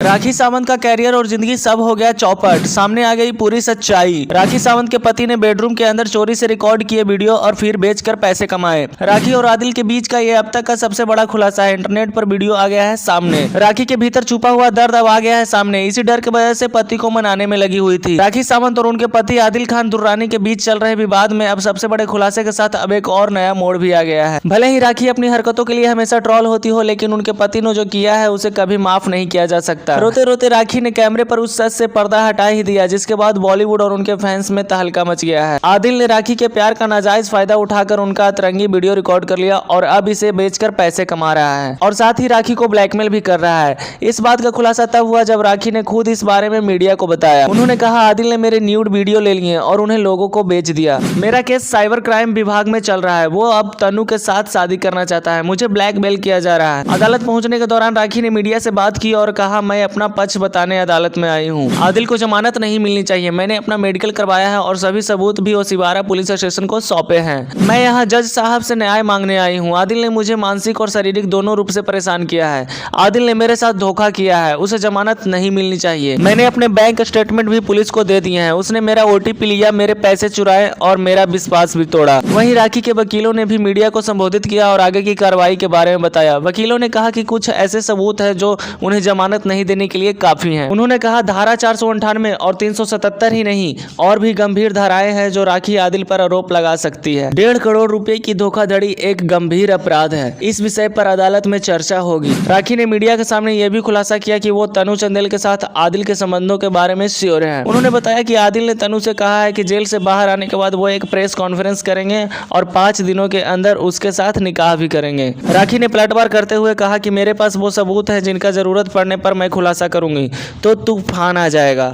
राखी सावंत का कैरियर और जिंदगी सब हो गया चौपट, सामने आ गई पूरी सच्चाई। राखी सावंत के पति ने बेडरूम के अंदर चोरी से रिकॉर्ड किए वीडियो और फिर बेचकर पैसे कमाए। राखी और आदिल के बीच का ये अब तक का सबसे बड़ा खुलासा है। इंटरनेट पर वीडियो आ गया है सामने। राखी के भीतर छुपा हुआ दर्द अब आ गया है सामने। इसी डर की वजह से पति को मनाने में लगी हुई थी। राखी सावंत और उनके पति आदिल खान दुर्रानी के बीच चल रहे विवाद में अब सबसे बड़े खुलासे के साथ अब एक और नया मोड़ भी आ गया है। भले ही राखी अपनी हरकतों के लिए हमेशा ट्रॉल होती हो, लेकिन उनके पति ने जो किया है उसे कभी माफ नहीं किया जा सकता। रोते रोते राखी ने कैमरे पर उस सच से पर्दा हटा ही दिया, जिसके बाद बॉलीवुड और उनके फैंस में तहलका मच गया है। आदिल ने राखी के प्यार का नाजायज फायदा उठाकर उनका अतरंगी वीडियो रिकॉर्ड कर लिया और अब इसे बेचकर पैसे कमा रहा है और साथ ही राखी को ब्लैकमेल भी कर रहा है। इस बात का खुलासा तब हुआ जब राखी ने खुद इस बारे में मीडिया को बताया। उन्होंने कहा, आदिल ने मेरे न्यूड वीडियो ले लिए और उन्हें लोगों को बेच दिया। मेरा केस साइबर क्राइम विभाग में चल रहा है। वो अब तनु के साथ शादी करना चाहता है। मुझे ब्लैकमेल किया जा रहा है। अदालत पहुंचने के दौरान राखी ने मीडिया से बात की और कहा, मैं अपना पक्ष बताने अदालत में आई हूँ। आदिल को जमानत नहीं मिलनी चाहिए। मैंने अपना मेडिकल करवाया है और सभी सबूत भी ओसिवारा पुलिस स्टेशन को सौंपे हैं। मैं यहाँ जज साहब से न्याय मांगने आई हूँ। आदिल ने मुझे मानसिक और शारीरिक दोनों रूप से परेशान किया है। आदिल ने मेरे साथ धोखा किया है। उसे जमानत नहीं मिलनी चाहिए। मैंने अपने बैंक स्टेटमेंट भी पुलिस को दे दिए हैं। उसने मेरा ओटीपी लिया, मेरे पैसे चुराए और मेरा विश्वास भी तोड़ा। वहीं राखी के वकीलों ने भी मीडिया को संबोधित किया और आगे की कार्रवाई के बारे में बताया। वकीलों ने कहा कि कुछ ऐसे सबूत है जो उन्हें जमानत नहीं देने के लिए काफी हैं। उन्होंने कहा, धारा 498 और 377 ही नहीं, और भी गंभीर धाराएं हैं जो राखी आदिल पर आरोप लगा सकती है। 1.5 करोड़ रुपए की धोखाधड़ी एक गंभीर अपराध है। इस विषय पर अदालत में चर्चा होगी। राखी ने मीडिया के सामने यह भी खुलासा किया कि वो तनु चंदेल के साथ आदिल के संबंधों के बारे में श्योर है। उन्होंने बताया कि आदिल ने तनु से कहा है कि जेल से बाहर आने के बाद वो एक प्रेस कॉन्फ्रेंस करेंगे और 5 दिनों के अंदर उसके साथ निकाह भी करेंगे। राखी ने पलटवार करते हुए कहा कि मेरे पास वो सबूत है जिनका जरूरत पड़ने पर मैं खुलासा करूंगी तो तूफान आ जाएगा।